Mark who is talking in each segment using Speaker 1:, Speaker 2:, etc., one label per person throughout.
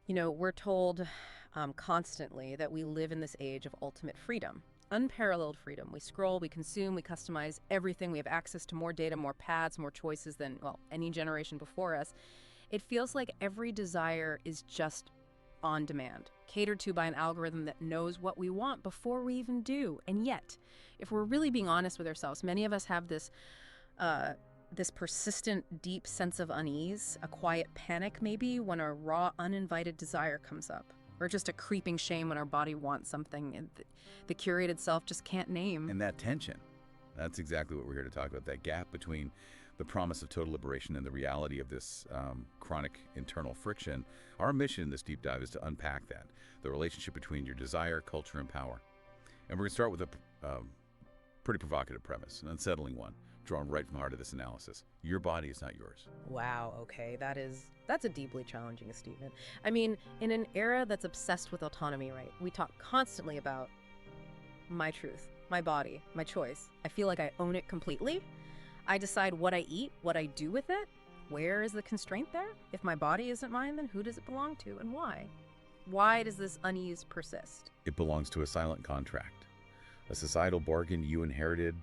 Speaker 1: We're told constantly that we live in this age of ultimate freedom, unparalleled freedom. We scroll, we consume, we customize everything. We have access to more data, more paths, more choices than, well, any generation before us. It feels like every desire is just on demand, catered to by an algorithm that knows what we want before we even do. And yet, if we're really being honest with ourselves, many of us have this persistent, deep sense of unease, a quiet panic maybe when a raw, uninvited desire comes up, or just a creeping shame when our body wants something and the curated self just can't name.
Speaker 2: And that tension, that's exactly what we're here to talk about, that gap between the promise of total liberation and the reality of this chronic internal friction. Our mission in this deep dive is to unpack that, the relationship between your desire, culture, and power. And we're going to start with a pretty provocative premise, an unsettling one, drawn right from the heart of this analysis. Your body is not yours.
Speaker 1: Wow, okay, that's a deeply challenging statement. I mean, in an era that's obsessed with autonomy, right? We talk constantly about my truth, my body, my choice. I feel like I own it completely. I decide what I eat, what I do with it. Where is the constraint there? If my body isn't mine, then who does it belong to and why? Why does this unease persist?
Speaker 2: It belongs to a silent contract, a societal bargain you inherited,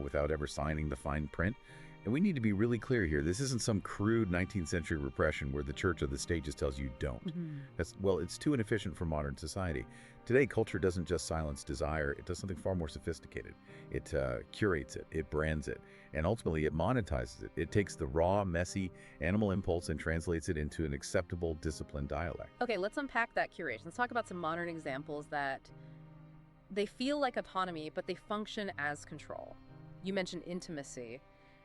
Speaker 2: without ever signing the fine print. And we need to be really clear here. This isn't some crude 19th century repression where the church or the state just tells you don't. It's too inefficient for modern society. Today, culture doesn't just silence desire. It does something far more sophisticated. It curates it, it brands it, and ultimately it monetizes it. It takes the raw, messy animal impulse and translates it into an acceptable, disciplined dialect.
Speaker 1: Okay, let's unpack that curation. Let's talk about some modern examples that they feel like autonomy, but they function as control. You mentioned intimacy.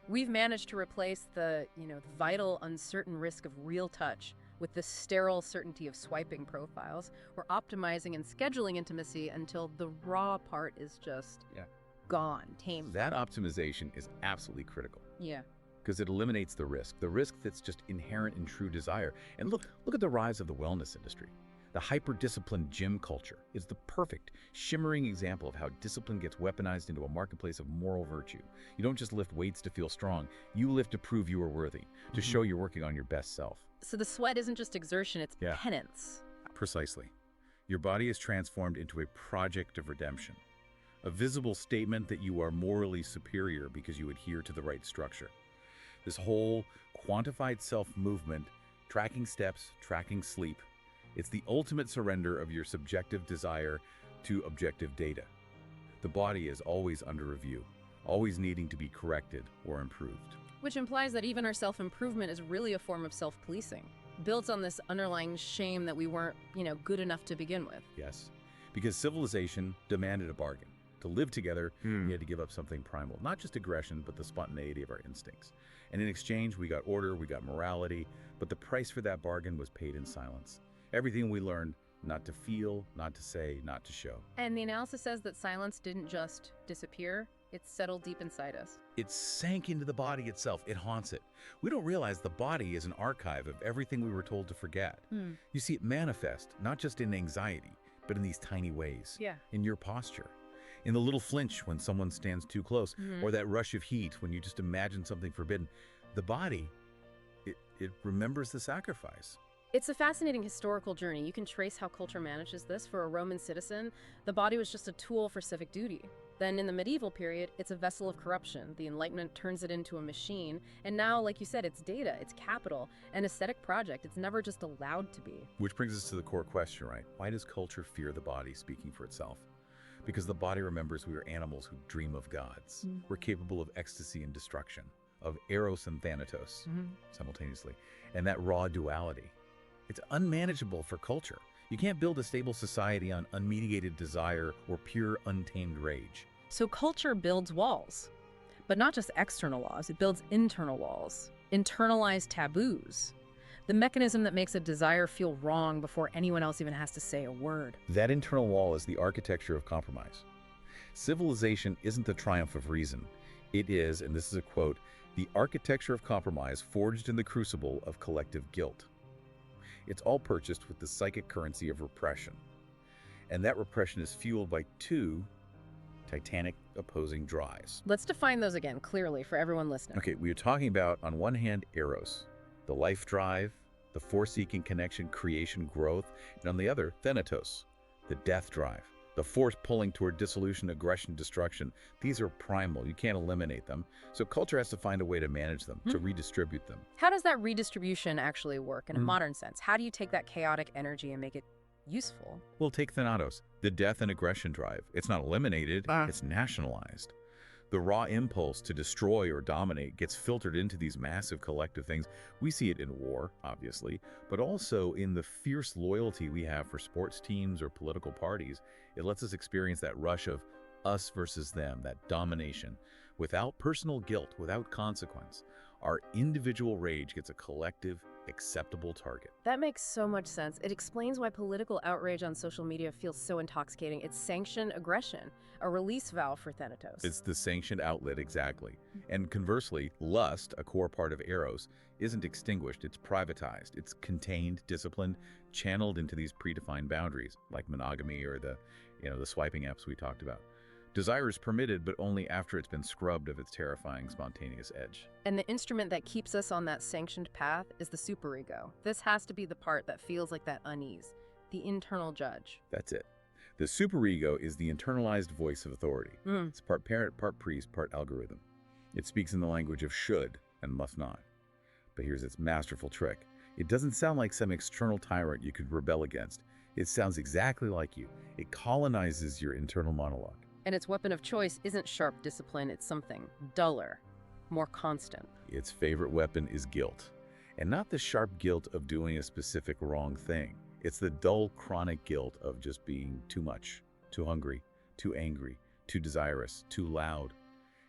Speaker 1: We've managed to replace the vital, uncertain risk of real touch with the sterile certainty of swiping profiles. We're optimizing and scheduling intimacy until the raw part is just gone, tamed.
Speaker 2: That optimization is absolutely critical.
Speaker 1: Yeah.
Speaker 2: Because it eliminates the risk that's just inherent in true desire. And look at the rise of the wellness industry. The hyper-disciplined gym culture is the perfect, shimmering example of how discipline gets weaponized into a marketplace of moral virtue. You don't just lift weights to feel strong. You lift to prove you are worthy, to show you're working on your best self.
Speaker 1: So the sweat isn't just exertion, it's penance.
Speaker 2: Precisely. Your body is transformed into a project of redemption, a visible statement that you are morally superior because you adhere to the right structure. This whole quantified self-movement, tracking steps, tracking sleep, it's the ultimate surrender of your subjective desire to objective data. The body is always under review, always needing to be corrected or improved.
Speaker 1: Which implies that even our self-improvement is really a form of self-policing, built on this underlying shame that we weren't, good enough to begin with.
Speaker 2: Yes, because civilization demanded a bargain. To live together, we had to give up something primal, not just aggression, but the spontaneity of our instincts. And in exchange, we got order, we got morality, but the price for that bargain was paid in silence. Everything we learned not to feel, not to say, not to show.
Speaker 1: And the analysis says that silence didn't just disappear, it settled deep inside us.
Speaker 2: It sank into the body itself. It haunts it. We don't realize the body is an archive of everything we were told to forget. You see it manifest, not just in anxiety, but in these tiny ways. In your posture, in the little flinch when someone stands too close, or that rush of heat when you just imagine something forbidden. The body, it remembers the sacrifice.
Speaker 1: It's a fascinating historical journey. You can trace how culture manages this. For a Roman citizen, the body was just a tool for civic duty. Then in the medieval period, it's a vessel of corruption. The Enlightenment turns it into a machine. And now, like you said, it's data, it's capital, an aesthetic project. It's never just allowed to be.
Speaker 2: Which brings us to the core question, right? Why does culture fear the body speaking for itself? Because the body remembers we are animals who dream of gods. We're capable of ecstasy and destruction, of Eros and Thanatos simultaneously. And that raw duality. It's unmanageable for culture. You can't build a stable society on unmitigated desire or pure untamed rage.
Speaker 1: So culture builds walls, but not just external walls. It builds internal walls, internalized taboos, the mechanism that makes a desire feel wrong before anyone else even has to say a word.
Speaker 2: That internal wall is the architecture of compromise. Civilization isn't the triumph of reason. It is, and this is a quote, the architecture of compromise forged in the crucible of collective guilt. It's all purchased with the psychic currency of repression. And that repression is fueled by two titanic opposing drives.
Speaker 1: Let's define those again clearly for everyone listening.
Speaker 2: Okay, we are talking about, on one hand, Eros, the life drive, the force-seeking connection, creation, growth, and on the other, thanatos, the death drive, the force pulling toward dissolution, aggression, destruction. These are primal. You can't eliminate them. So culture has to find a way to manage them, to redistribute them.
Speaker 1: How does that redistribution actually work in a modern sense? How do you take that chaotic energy and make it useful?
Speaker 2: Well, take thanatos, the death and aggression drive. It's not eliminated, it's nationalized. The raw impulse to destroy or dominate gets filtered into these massive collective things. We see it in war, obviously, but also in the fierce loyalty we have for sports teams or political parties. It lets us experience that rush of us versus them, that domination, without personal guilt, without consequence. Our individual rage gets a collective, acceptable target.
Speaker 1: That makes so much sense. It explains why political outrage on social media feels so intoxicating. It's sanctioned aggression, a release valve for thanatos.
Speaker 2: It's the sanctioned outlet, exactly. And conversely, lust, a core part of Eros, isn't extinguished, it's privatized. It's contained, disciplined, channeled into these predefined boundaries, like monogamy or the swiping apps we talked about. Desire is permitted, but only after it's been scrubbed of its terrifying, spontaneous edge.
Speaker 1: And the instrument that keeps us on that sanctioned path is the superego. This has to be the part that feels like that unease, the internal judge.
Speaker 2: That's it. The superego is the internalized voice of authority. It's part parent, part priest, part algorithm. It speaks in the language of should and must not. But here's its masterful trick. It doesn't sound like some external tyrant you could rebel against. It sounds exactly like you. It colonizes your internal monologue.
Speaker 1: And its weapon of choice isn't sharp discipline, it's something duller, more constant.
Speaker 2: Its favorite weapon is guilt. And not the sharp guilt of doing a specific wrong thing. It's the dull, chronic guilt of just being too much, too hungry, too angry, too desirous, too loud.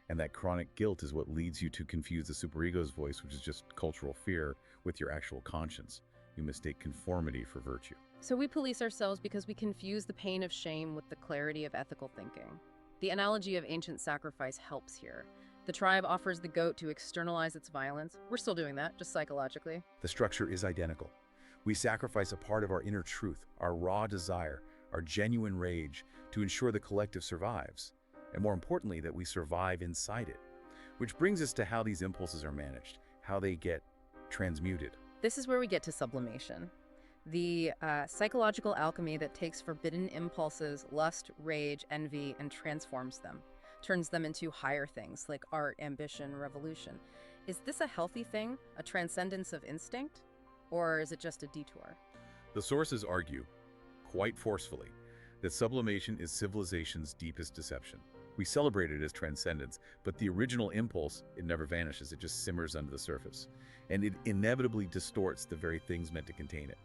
Speaker 2: And that chronic guilt is what leads you to confuse the superego's voice, which is just cultural fear, with your actual conscience. You mistake conformity for virtue.
Speaker 1: So we police ourselves because we confuse the pain of shame with the clarity of ethical thinking. The analogy of ancient sacrifice helps here. The tribe offers the goat to externalize its violence. We're still doing that, just psychologically.
Speaker 2: The structure is identical. We sacrifice a part of our inner truth, our raw desire, our genuine rage, to ensure the collective survives. And more importantly, that we survive inside it. Which brings us to how these impulses are managed, how they get transmuted.
Speaker 1: This is where we get to sublimation. The psychological alchemy that takes forbidden impulses, lust, rage, envy, and transforms them, turns them into higher things like art, ambition, revolution. Is this a healthy thing, a transcendence of instinct, or is it just a detour?
Speaker 2: The sources argue, quite forcefully, that sublimation is civilization's deepest deception. We celebrate it as transcendence, but the original impulse, it never vanishes, it just simmers under the surface. And it inevitably distorts the very things meant to contain it.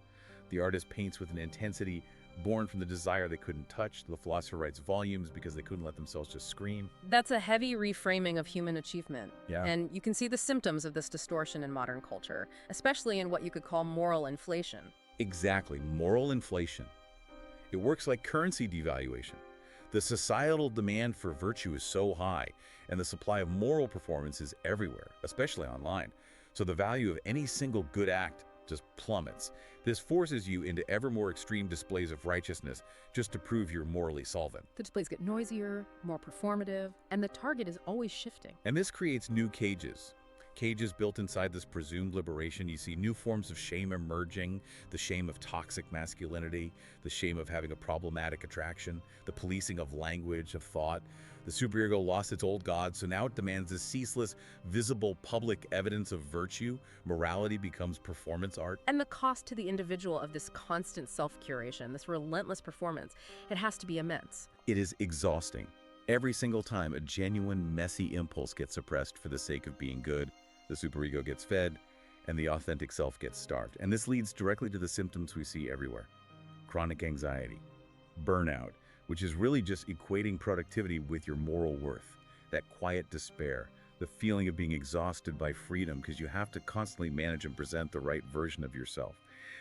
Speaker 2: The artist paints with an intensity born from the desire they couldn't touch. The philosopher writes volumes because they couldn't let themselves just scream.
Speaker 1: That's a heavy reframing of human achievement.
Speaker 2: Yeah.
Speaker 1: And you can see the symptoms of this distortion in modern culture, especially in what you could call moral inflation.
Speaker 2: Exactly, moral inflation. It works like currency devaluation. The societal demand for virtue is so high, and the supply of moral performance is everywhere, especially online. So the value of any single good act just plummets. This forces you into ever more extreme displays of righteousness just to prove you're morally solvent.
Speaker 1: The displays get noisier, more performative, and the target is always shifting.
Speaker 2: And this creates new cages. Cages built inside this presumed liberation. You see new forms of shame emerging, the shame of toxic masculinity, the shame of having a problematic attraction, the policing of language, of thought. The superego lost its old god, so now it demands this ceaseless, visible, public evidence of virtue. Morality becomes performance art.
Speaker 1: And the cost to the individual of this constant self-curation, this relentless performance, it has to be immense.
Speaker 2: It is exhausting. Every single time a genuine, messy impulse gets suppressed for the sake of being good, the superego gets fed, and the authentic self gets starved. And this leads directly to the symptoms we see everywhere. Chronic anxiety, burnout, which is really just equating productivity with your moral worth. That quiet despair, the feeling of being exhausted by freedom because you have to constantly manage and present the right version of yourself.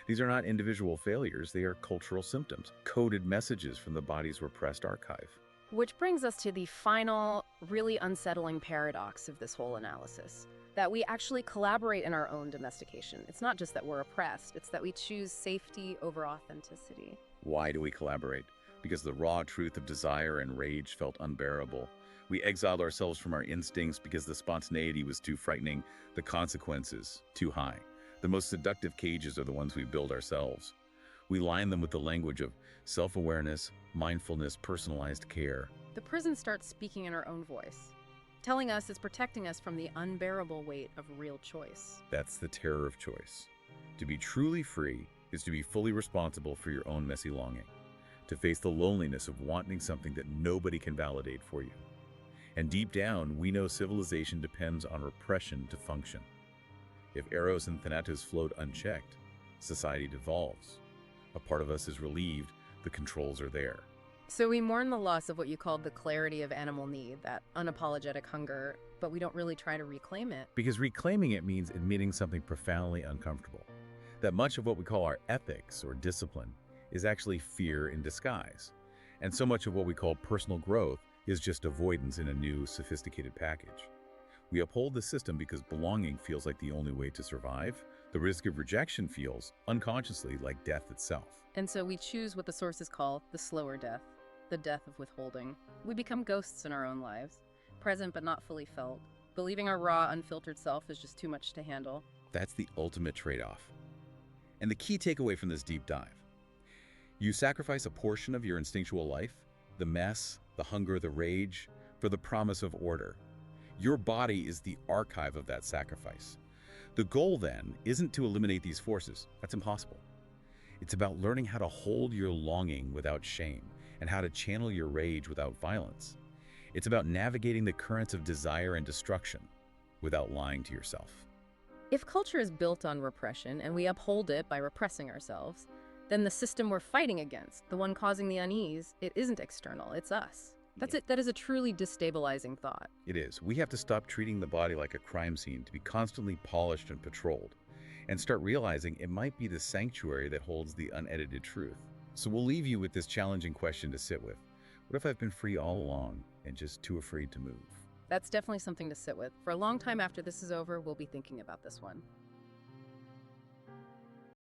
Speaker 2: These are not individual failures, they are cultural symptoms, coded messages from the body's repressed archive.
Speaker 1: Which brings us to the final, really unsettling paradox of this whole analysis. That we actually collaborate in our own domestication. It's not just that we're oppressed, it's that we choose safety over authenticity.
Speaker 2: Why do we collaborate? Because the raw truth of desire and rage felt unbearable. We exiled ourselves from our instincts because the spontaneity was too frightening, the consequences too high. The most seductive cages are the ones we build ourselves. We line them with the language of self-awareness, mindfulness, personalized care.
Speaker 1: The prison starts speaking in our own voice, telling us it's protecting us from the unbearable weight of real choice.
Speaker 2: That's the terror of choice. To be truly free is to be fully responsible for your own messy longing, to face the loneliness of wanting something that nobody can validate for you. And deep down, we know civilization depends on repression to function. If Eros and Thanatos float unchecked, society devolves. A part of us is relieved, the controls are there.
Speaker 1: So we mourn the loss of what you called the clarity of animal need, that unapologetic hunger, but we don't really try to reclaim it.
Speaker 2: Because reclaiming it means admitting something profoundly uncomfortable. That much of what we call our ethics or discipline is actually fear in disguise. And so much of what we call personal growth is just avoidance in a new, sophisticated package. We uphold the system because belonging feels like the only way to survive. The risk of rejection feels, unconsciously, like death itself.
Speaker 1: And so we choose what the sources call the slower death, the death of withholding. We become ghosts in our own lives, present but not fully felt, believing our raw, unfiltered self is just too much to handle.
Speaker 2: That's the ultimate trade-off. And the key takeaway from this deep dive: you sacrifice a portion of your instinctual life, the mess, the hunger, the rage, for the promise of order. Your body is the archive of that sacrifice. The goal, then, isn't to eliminate these forces. That's impossible. It's about learning how to hold your longing without shame and how to channel your rage without violence. It's about navigating the currents of desire and destruction without lying to yourself.
Speaker 1: If culture is built on repression and we uphold it by repressing ourselves, then the system we're fighting against, the one causing the unease, it isn't external, it's us. That's it. That is a truly destabilizing thought.
Speaker 2: It is. We have to stop treating the body like a crime scene, to be constantly polished and patrolled, and start realizing it might be the sanctuary that holds the unedited truth. So we'll leave you with this challenging question to sit with. What if I've been free all along and just too afraid to move?
Speaker 1: That's definitely something to sit with. For a long time after this is over, we'll be thinking about this one.